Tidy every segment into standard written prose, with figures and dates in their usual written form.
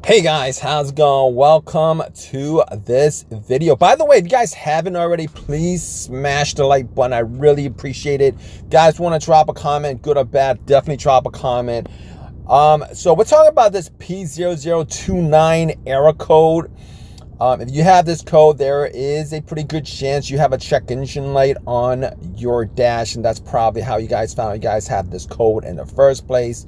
Hey guys, how's it going? Welcome to this video. By the way, if you guys haven't already, please smash the like button. I really appreciate it. Guys, want to drop a comment, good or bad, definitely drop a comment. So we're talking about this P0029 error code. If you have this code, there is a pretty good chance you have a check engine light on your dash, and that's probably how you guys found you guys have this code in the first place.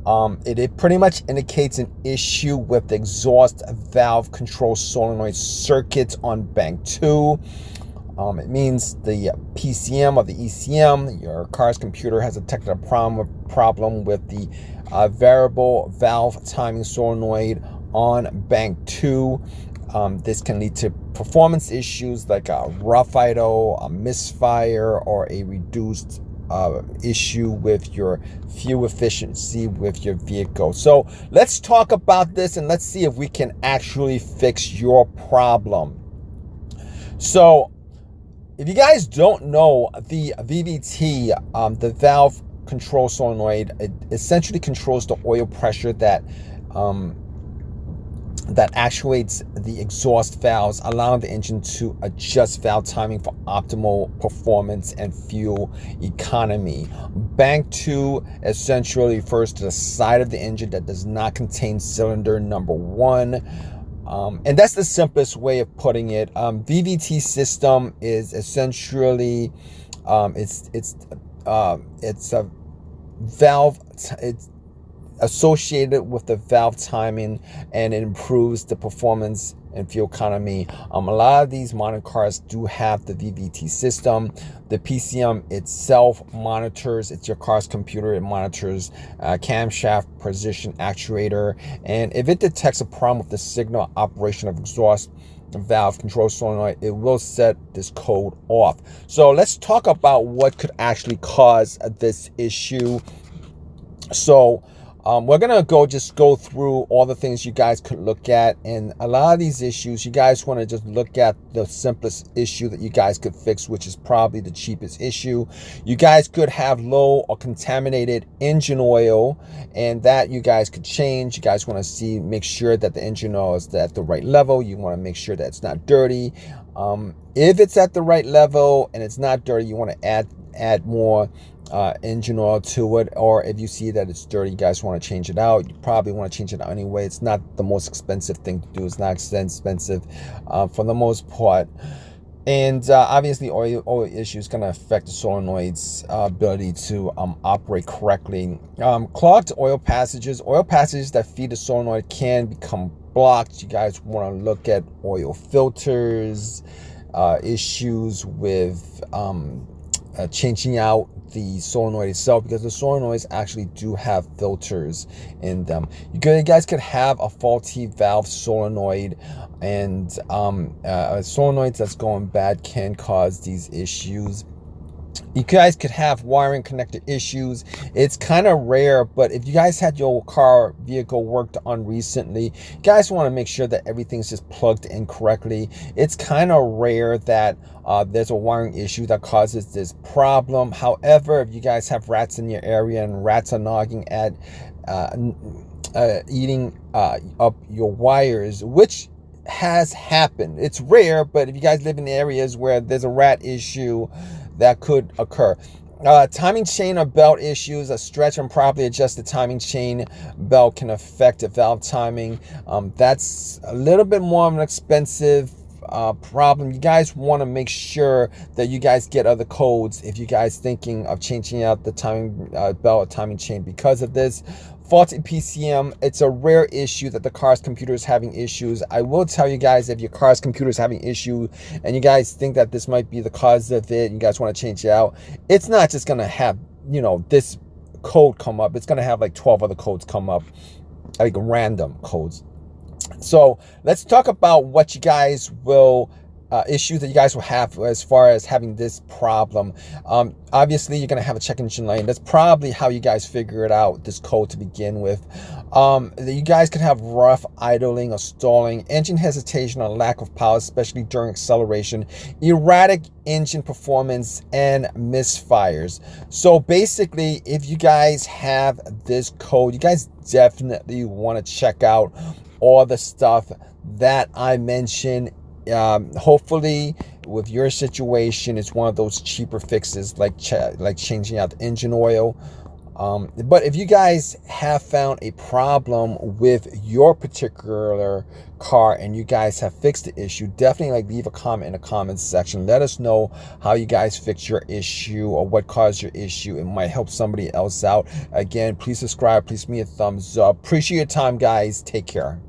It pretty much indicates an issue with the exhaust valve control solenoid circuit on bank 2. It means the PCM or the ECM, your car's computer, has detected a problem with the variable valve timing solenoid on bank 2. This can lead to performance issues like a rough idle, a misfire, or a reduced issue with your fuel efficiency with your vehicle. So let's talk about this and let's see if we can actually fix your problem. So if you guys don't know, the VVT, the valve control solenoid, it essentially controls the oil pressure that actuates the exhaust valves, allowing the engine to adjust valve timing for optimal performance and fuel economy. Bank 2 essentially refers to the side of the engine that does not contain cylinder number 1. And that's the simplest way of putting it. VVT system is essentially it's a valve. It's associated with the valve timing, and it improves the performance and fuel economy. A lot of these modern cars do have the VVT system. The PCM itself monitors, it's your car's computer, it monitors camshaft position actuator, and if it detects a problem with the signal operation of exhaust valve control solenoid, it will set this code off. So let's talk about what could actually cause this issue. So we're gonna just go through all the things you guys could look at, and a lot of these issues you guys want to just look at the simplest issue that you guys could fix, which is probably the cheapest issue. You guys could have low or contaminated engine oil, and that you guys could change. You guys want to make sure that the engine oil is at the right level. You want to make sure that it's not dirty. If it's at the right level and it's not dirty, you want to add more engine oil to it. Or if you see that it's dirty, you guys want to change it out. You probably want to change it out anyway. It's not the most expensive thing to do. It's not expensive for the most part. And obviously oil issue is going to affect the solenoid's ability to operate correctly. Clogged oil passages that feed the solenoid can become blocked. You guys want to look at oil filters, issues with changing out the solenoid itself, because the solenoids actually do have filters in them. You guys could have a faulty valve solenoid, and solenoids that's going bad can cause these issues. You guys could have wiring connector issues. It's kind of rare, but if you guys had your vehicle worked on recently, you guys want to make sure that everything's just plugged in correctly. It's kind of rare that there's a wiring issue that causes this problem. However, if you guys have rats in your area and rats are gnawing at eating up your wires, which has happened, it's rare, but if you guys live in areas where there's a rat issue, that could occur. Timing chain or belt issues. A stretch and properly adjusted timing chain belt can affect the valve timing. That's a little bit more of an expensive problem. You guys want to make sure that you guys get other codes if you guys thinking of changing out the timing belt or timing chain because of this. Faulty PCM, it's a rare issue that the car's computer is having issues. I will tell you guys, if your car's computer is having issue and you guys think that this might be the cause of it, you guys want to change it out, it's not just going to have, this code come up. It's going to have like 12 other codes come up, like random codes. So let's talk about what you guys will issues that you guys will have as far as having this problem. Obviously, you're going to have a check engine light. That's probably how you guys figure it out, this code to begin with. You guys could have rough idling or stalling, engine hesitation or lack of power, especially during acceleration, erratic engine performance, and misfires. So basically, if you guys have this code, you guys definitely want to check out all the stuff that I mentioned. Hopefully with your situation, it's one of those cheaper fixes like changing out the engine oil. But if you guys have found a problem with your particular car and you guys have fixed the issue, definitely leave a comment in the comments section. Let us know how you guys fixed your issue or what caused your issue. It might help somebody else out. Again, please subscribe. Please give me a thumbs up. Appreciate your time, guys. Take care.